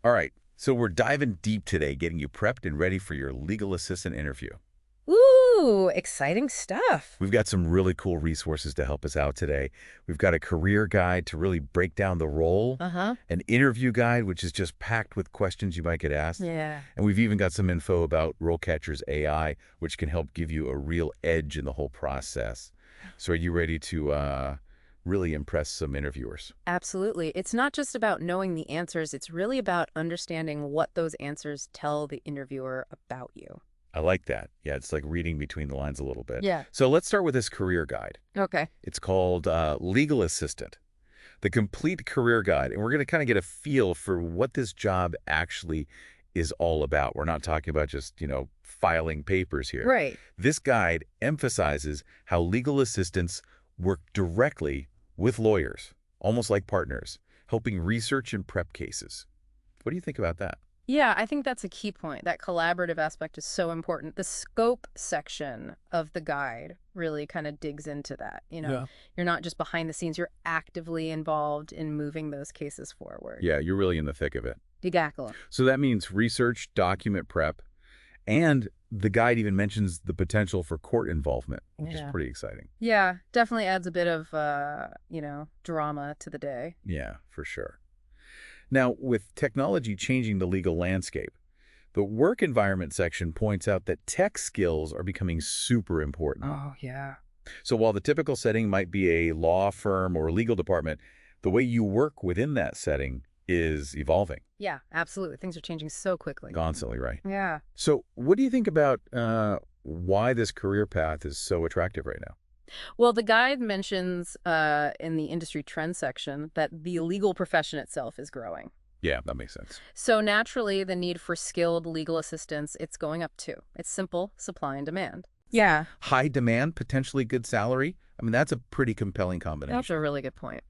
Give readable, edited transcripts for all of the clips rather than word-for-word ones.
All right, so we're diving deep today, getting you prepped and ready for your legal assistant interview. Ooh, exciting stuff. We've got some really cool resources to help us out today. We've got a career guide to really break down the role, Uh-huh. an interview guide, which is just packed with questions you might get asked. Yeah. And we've even got some info about RoleCatcher's AI, which can help give you a real edge in the whole process. So are you ready to really impress some interviewers? Absolutely. It's not just about knowing the answers, it's really about understanding what those answers tell the interviewer about you. I like that. Yeah, it's like reading between the lines a little bit. Yeah. So let's start with this career guide. Okay. It's called Legal Assistant, the complete career guide. And we're going to kind of get a feel for what this job actually is all about. We're not talking about just, filing papers here. Right. This guide emphasizes how legal assistants work directly with lawyers, almost like partners, helping research and prep cases. What do you think about that? Yeah, I think that's a key point. That collaborative aspect is so important. The scope section of the guide really kind of digs into that. Yeah. You're not just behind the scenes, you're actively involved in moving those cases forward. Yeah, you're really in the thick of it. Exactly. So that means research, document prep, and the guide even mentions the potential for court involvement, which is Yeah. pretty exciting. Yeah, definitely adds a bit of, drama to the day. Yeah, for sure. Now, with technology changing the legal landscape, the work environment section points out that tech skills are becoming super important. Oh, yeah. So while the typical setting might be a law firm or legal department, the way you work within that setting is evolving Yeah, absolutely. Things are changing so quickly. constantly, right? Yeah. So what do you think about why this career path is so attractive right now? Well, the guide mentions in the industry trend section that the legal profession itself is growing. Yeah, that makes sense. So naturally, the need for skilled legal assistance, it's going up too. It's simple, supply and demand. Yeah. High demand, potentially good salary. I mean, that's a pretty compelling combination. That's a really good point.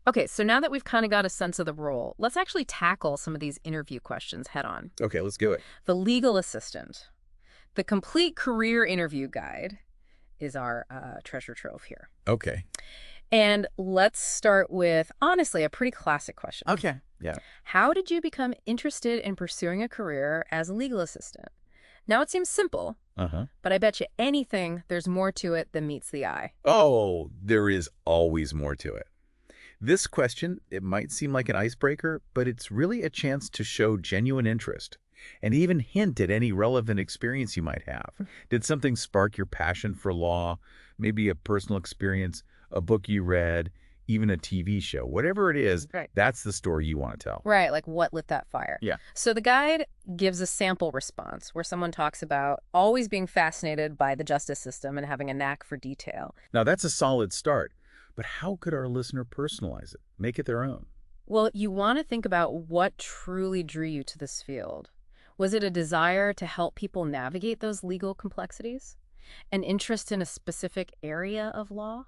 Okay, so now that we've kind of got a sense of the role, let's actually tackle some of these interview questions head on. Okay, let's do it. The legal assistant. The complete career interview guide is our treasure trove here. Okay. And let's start with, honestly, a pretty classic question. Okay. Yeah. How did you become interested in pursuing a career as a legal assistant? Now, it seems simple, Uh-huh. but I bet you anything there's more to it than meets the eye. Oh, there is always more to it. This question, it might seem like an icebreaker, but it's really a chance to show genuine interest and even hint at any relevant experience you might have. Did something spark your passion for law? Maybe a personal experience, a book you read, even a TV show. Whatever it is, Right. that's the story you want to tell. Right, like what lit that fire? Yeah. So the guide gives a sample response where someone talks about always being fascinated by the justice system and having a knack for detail. Now, that's a solid start, but how could our listener personalize it, make it their own? Well, you want to think about what truly drew you to this field. Was it a desire to help people navigate those legal complexities? An interest in a specific area of law?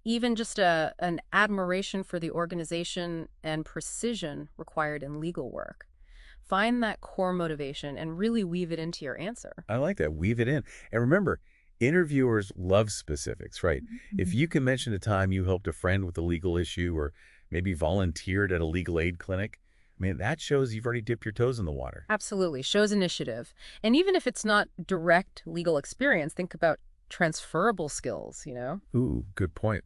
Even just an admiration for the organization and precision required in legal work? Find that core motivation and really weave it into your answer. I like that. Weave it in. And remember, interviewers love specifics, right? If you can mention a time you helped a friend with a legal issue or maybe volunteered at a legal aid clinic, I mean, that shows you've already dipped your toes in the water. Absolutely. Shows initiative. And even if it's not direct legal experience, think about transferable skills. Ooh, good point.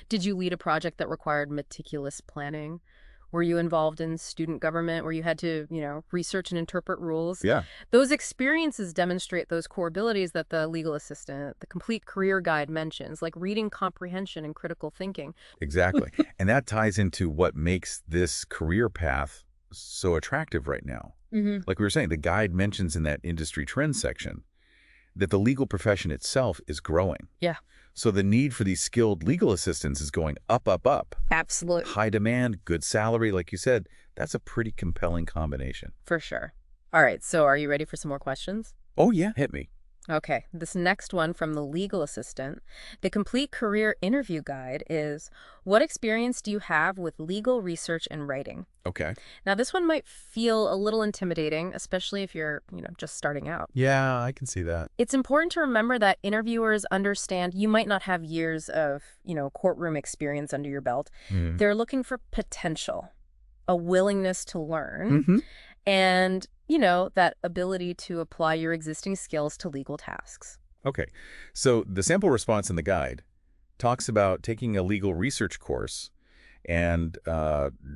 Did you lead a project that required meticulous planning? Were you involved in student government where you had to, research and interpret rules? Yeah, Those experiences demonstrate those core abilities that the legal assistant, the complete career guide mentions, like reading comprehension and critical thinking. exactly. And that ties into what makes this career path so attractive right now. Mm-hmm. Like we were saying, the guide mentions in that industry trends section that the legal profession itself is growing. Yeah. So the need for these skilled legal assistants is going up, up, up. Absolutely. High demand, good salary, like you said, that's a pretty compelling combination. For sure. All right. So are you ready for some more questions? Oh, yeah, hit me. Okay, this next one from the legal assistant. The complete career interview guide is, what experience do you have with legal research and writing? Okay. Now, this one might feel a little intimidating, especially if you're, just starting out. Yeah, I can see that. It's important to remember that interviewers understand you might not have years of, courtroom experience under your belt. Mhm. They're looking for potential. a willingness to learn, Mm-hmm. and, that ability to apply your existing skills to legal tasks. Okay. So the sample response in the guide talks about taking a legal research course and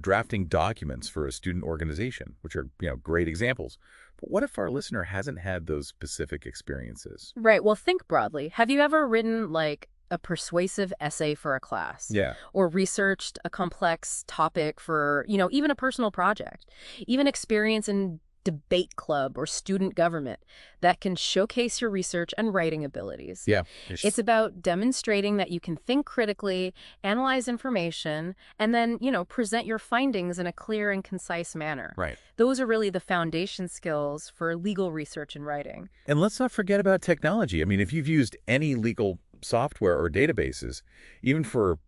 drafting documents for a student organization, which are, great examples. But what if our listener hasn't had those specific experiences? Right. Well, think broadly. Have you ever written, like, a persuasive essay for a class? Yeah. Or researched a complex topic for, even a personal project? Even experience in debate club or student government that can showcase your research and writing abilities. Yeah. It's about demonstrating that you can think critically, analyze information, and then, present your findings in a clear and concise manner. Right. Those are really the foundation skills for legal research and writing. And let's not forget about technology. I mean, if you've used any legal software or databases, even for,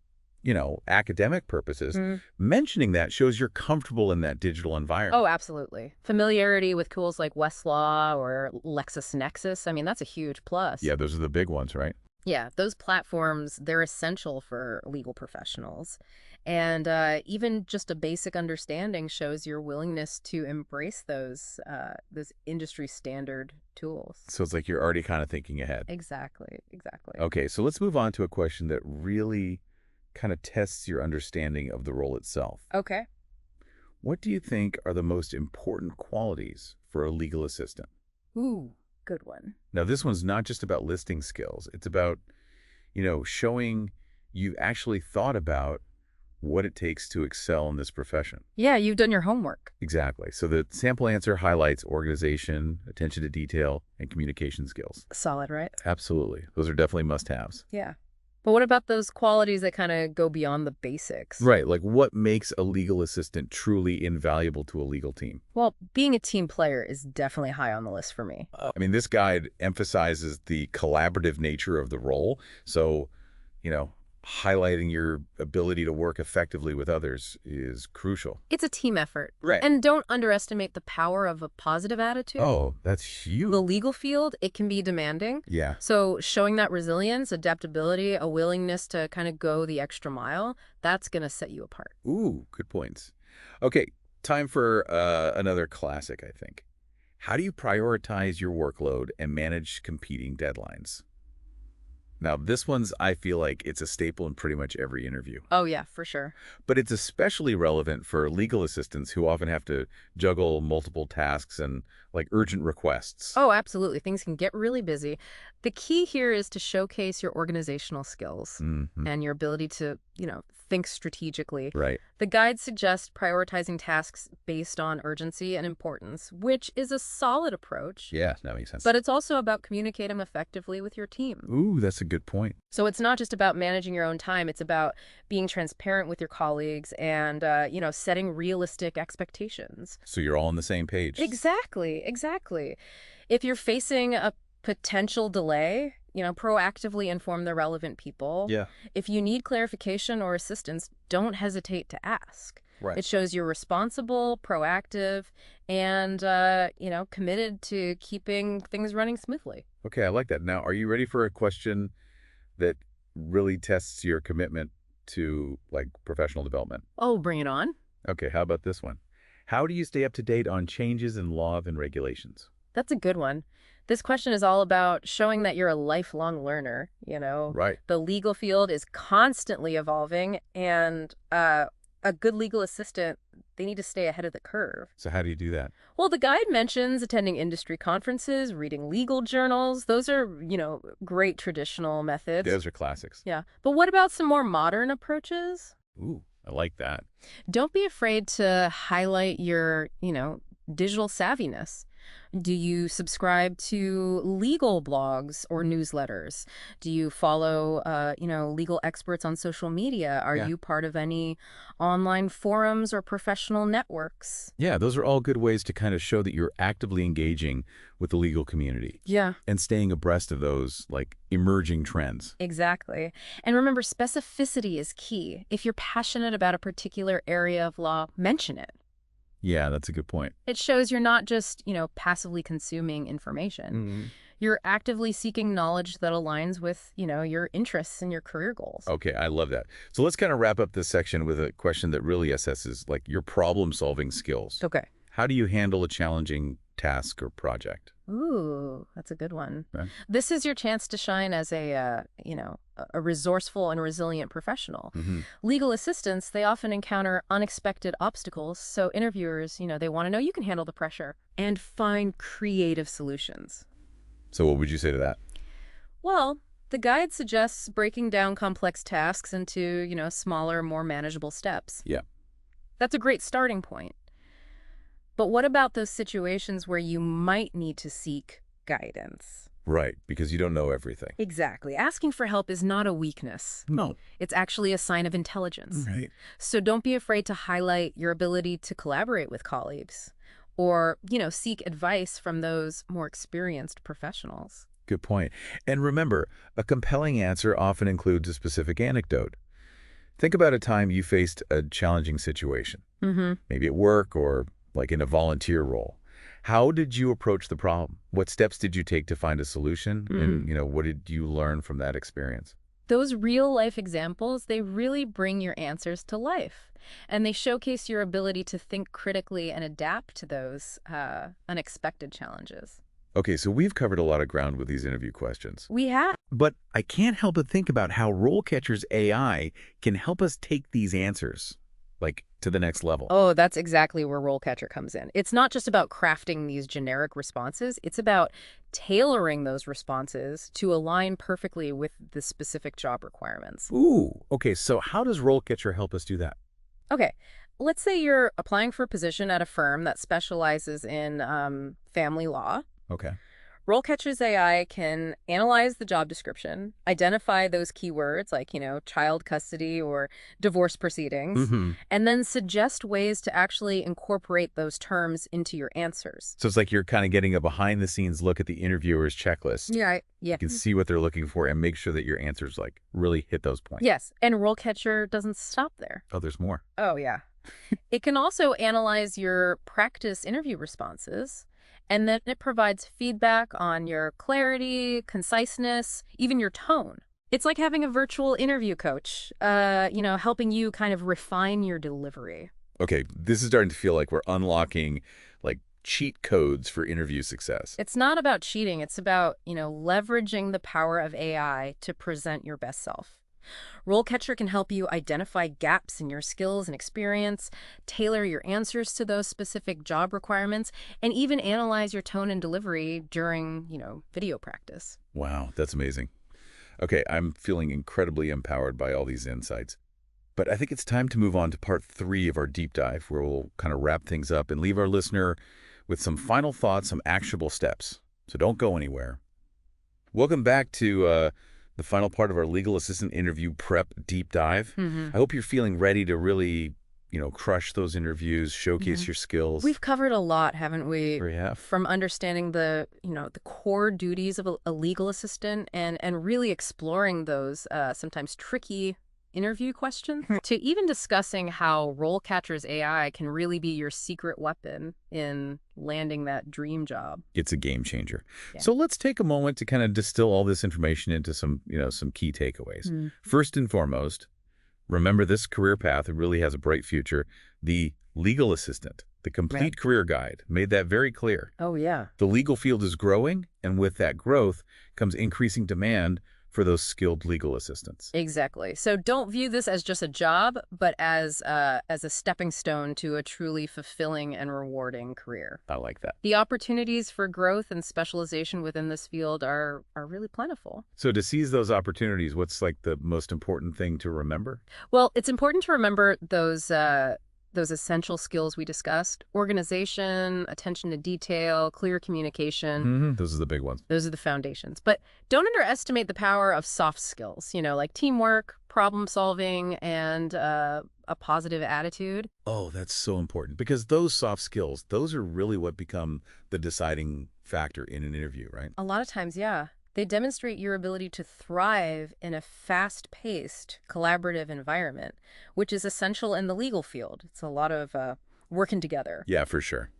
academic purposes, mentioning that shows you're comfortable in that digital environment. Oh, absolutely. Familiarity with tools like Westlaw or LexisNexis, I mean, that's a huge plus. Yeah, those are the big ones, right? Yeah, those platforms, they're essential for legal professionals. And even just a basic understanding shows your willingness to embrace those industry standard tools. So it's like you're already kind of thinking ahead. Exactly, exactly. Okay, so let's move on to a question that really kind of tests your understanding of the role itself. Okay. What do you think are the most important qualities for a legal assistant? Ooh, good one. Now, this one's not just about listing skills. It's about, showing you've actually thought about what it takes to excel in this profession. Yeah, you've done your homework. Exactly. So the sample answer highlights organization, attention to detail, and communication skills. Solid, right? Absolutely. Those are definitely must-haves. Yeah. But what about those qualities that kind of go beyond the basics? Right. Like what makes a legal assistant truly invaluable to a legal team? Well, being a team player is definitely high on the list for me. I mean, this guide emphasizes the collaborative nature of the role. So, highlighting your ability to work effectively with others is crucial. It's a team effort. Right. And don't underestimate the power of a positive attitude. Oh, that's huge. The legal field, it can be demanding. Yeah. So showing that resilience, adaptability, a willingness to kind of go the extra mile, that's going to set you apart. Ooh, good points. Okay, time for another classic, I think. How do you prioritize your workload and manage competing deadlines? Now, this one's, I feel like it's a staple in pretty much every interview. Oh, yeah, for sure. But it's especially relevant for legal assistants who often have to juggle multiple tasks and like urgent requests. Oh, absolutely. Things can get really busy. The key here is to showcase your organizational skills and your ability to, think strategically. Right. The guide suggests prioritizing tasks based on urgency and importance, which is a solid approach. Yeah, that makes sense. But it's also about communicating effectively with your team. Ooh, that's a good point. So it's not just about managing your own time. It's about being transparent with your colleagues and, setting realistic expectations. So you're all on the same page. Exactly, exactly. If you're facing a potential delay, proactively inform the relevant people. Yeah. If you need clarification or assistance, don't hesitate to ask. Right. It shows you're responsible, proactive, and, committed to keeping things running smoothly. Okay, I like that. Now, are you ready for a question that really tests your commitment to like professional development? Oh, bring it on. Okay, how about this one? How do you stay up to date on changes in law and regulations? That's a good one. This question is all about showing that you're a lifelong learner, Right. The legal field is constantly evolving, and a good legal assistant, they need to stay ahead of the curve. So how do you do that? Well, the guide mentions attending industry conferences, reading legal journals. Those are, great traditional methods. Those are classics. Yeah. But what about some more modern approaches? Ooh, I like that. Don't be afraid to highlight your, digital savviness. Do you subscribe to legal blogs or newsletters? Do you follow, legal experts on social media? Are Yeah. you part of any online forums or professional networks? Yeah, those are all good ways to kind of show that you're actively engaging with the legal community Yeah, and staying abreast of those like emerging trends. exactly. And remember, specificity is key. If you're passionate about a particular area of law, mention it. Yeah, that's a good point. It shows you're not just, passively consuming information. You're actively seeking knowledge that aligns with, your interests and your career goals. Okay, I love that. So let's kind of wrap up this section with a question that really assesses like your problem-solving skills. Okay. How do you handle a challenging task or project? Ooh, that's a good one. Right? This is your chance to shine as a resourceful and resilient professional. Hmm. Legal assistants, they often encounter unexpected obstacles, so interviewers, they want to know you can handle the pressure and find creative solutions. So what would you say to that? Well, the guide suggests breaking down complex tasks into, smaller, more manageable steps. Yeah. That's a great starting point. But what about those situations where you might need to seek guidance? Right, because you don't know everything. Exactly. Asking for help is not a weakness. No. It's actually a sign of intelligence. Right. So don't be afraid to highlight your ability to collaborate with colleagues or, seek advice from those more experienced professionals. Good point. And remember, a compelling answer often includes a specific anecdote. Think about a time you faced a challenging situation, maybe at work or like in a volunteer role. How did you approach the problem? What steps did you take to find a solution? And, what did you learn from that experience? Those real-life examples, they really bring your answers to life. And they showcase your ability to think critically and adapt to those unexpected challenges. Okay, so we've covered a lot of ground with these interview questions. We have. But I can't help but think about how RoleCatcher's AI can help us take these answers, like, to the next level. Oh, that's exactly where RoleCatcher comes in. It's not just about crafting these generic responses. It's about tailoring those responses to align perfectly with the specific job requirements. Ooh, okay, so how does RoleCatcher help us do that? Okay, let's say you're applying for a position at a firm that specializes in family law. Okay. RoleCatcher's AI can analyze the job description, identify those keywords like, child custody or divorce proceedings, and then suggest ways to actually incorporate those terms into your answers. So it's like you're kind of getting a behind-the-scenes look at the interviewer's checklist. Yeah, yeah. You can see what they're looking for and make sure that your answers like really hit those points. Yes, and RoleCatcher doesn't stop there. Oh, there's more. Oh, yeah. It can also analyze your practice interview responses, and then it provides feedback on your clarity, conciseness, even your tone. It's like having a virtual interview coach, helping you kind of refine your delivery. Okay, this is starting to feel like we're unlocking like cheat codes for interview success. It's not about cheating. It's about, leveraging the power of AI to present your best self. RoleCatcher can help you identify gaps in your skills and experience, tailor your answers to those specific job requirements, and even analyze your tone and delivery during, video practice. Wow, that's amazing. Okay, I'm feeling incredibly empowered by all these insights. But I think it's time to move on to part 3 of our deep dive, where we'll kind of wrap things up and leave our listener with some final thoughts, some actionable steps. So don't go anywhere. Welcome back to the final part of our legal assistant interview prep deep dive. I hope you're feeling ready to really, crush those interviews, showcase your skills. We've covered a lot, haven't we? Sure you have. From understanding the core duties of a legal assistant and really exploring those sometimes tricky interview questions to even discussing how RoleCatcher's AI can really be your secret weapon in landing that dream job. It's a game changer. Yeah. So let's take a moment to kind of distill all this information into some key takeaways. First and foremost, remember this career path really has a bright future. The legal assistant, the complete career guide, made that very clear. Oh, yeah. The legal field is growing, and with that growth comes increasing demand for those skilled legal assistants. Exactly. So don't view this as just a job, but as a stepping stone to a truly fulfilling and rewarding career. I like that. The opportunities for growth and specialization within this field are really plentiful. So to seize those opportunities, what's like the most important thing to remember? Well, it's important to remember those essential skills we discussed: organization, attention to detail, clear communication. Those are the big ones. Those are the foundations. But don't underestimate the power of soft skills, like teamwork, problem solving, and a positive attitude. Oh, that's so important, because those soft skills, those are really what become the deciding factor in an interview, right? A lot of times, yeah. They demonstrate your ability to thrive in a fast-paced, collaborative environment, which is essential in the legal field. It's a lot of working together. Yeah, for sure.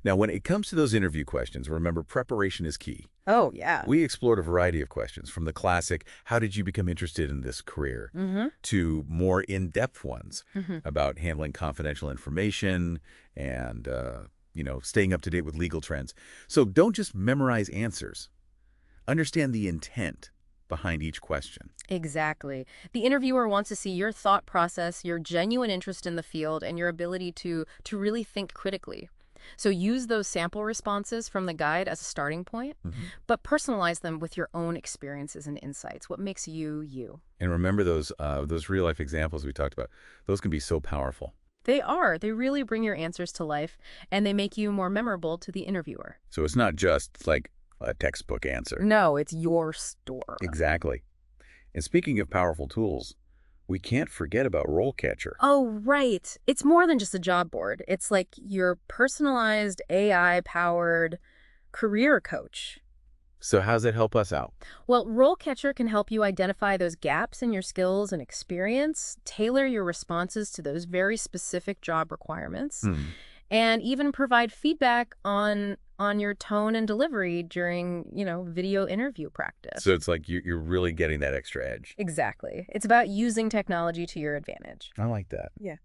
Now, when it comes to those interview questions, remember preparation is key. Oh, yeah. We explored a variety of questions, from the classic, how did you become interested in this career, Mm-hmm. to more in-depth ones Mm-hmm. about handling confidential information and, staying up to date with legal trends. So don't just memorize answers. Understand the intent behind each question. Exactly. The interviewer wants to see your thought process, your genuine interest in the field, and your ability to really think critically. So use those sample responses from the guide as a starting point, Mhm. but personalize them with your own experiences and insights. What makes you, you? And remember those real-life examples we talked about. Those can be so powerful. They are. They really bring your answers to life, and they make you more memorable to the interviewer. So it's not just like a textbook answer. No, it's your store. Exactly. And speaking of powerful tools, we can't forget about RoleCatcher. Oh, right. It's more than just a job board. It's like your personalized AI-powered career coach. So how's it help us out? Well, RoleCatcher can help you identify those gaps in your skills and experience, tailor your responses to those very specific job requirements, Hmm. and even provide feedback on your tone and delivery during, video interview practice. So it's like you're really getting that extra edge. Exactly. It's about using technology to your advantage. I like that. Yeah.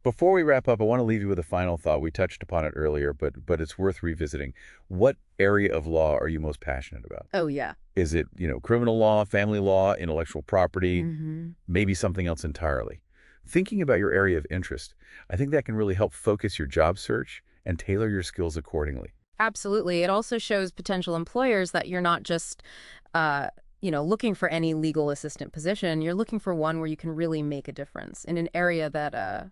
Before we wrap up, I want to leave you with a final thought. We touched upon it earlier, but it's worth revisiting. What area of law are you most passionate about? Oh, yeah. Is it, criminal law, family law, intellectual property, Mm-hmm. maybe something else entirely? Thinking about your area of interest, I think that can really help focus your job search and tailor your skills accordingly. Absolutely. It also shows potential employers that you're not just, looking for any legal assistant position. You're looking for one where you can really make a difference in an area that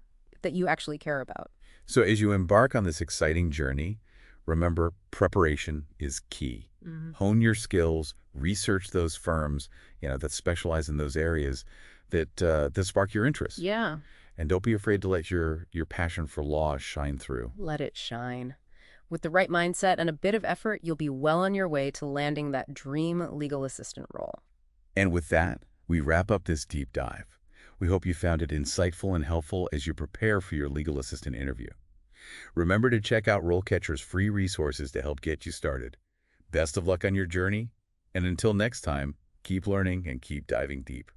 you actually care about. So as you embark on this exciting journey, remember preparation is key. Hmm. Hone your skills, research those firms, that specialize in those areas that spark your interest. Yeah. And don't be afraid to let your passion for law shine through. Let it shine. With the right mindset and a bit of effort, you'll be well on your way to landing that dream legal assistant role. And with that, we wrap up this deep dive. We hope you found it insightful and helpful as you prepare for your legal assistant interview. Remember to check out RoleCatcher's free resources to help get you started. Best of luck on your journey, and until next time, keep learning and keep diving deep.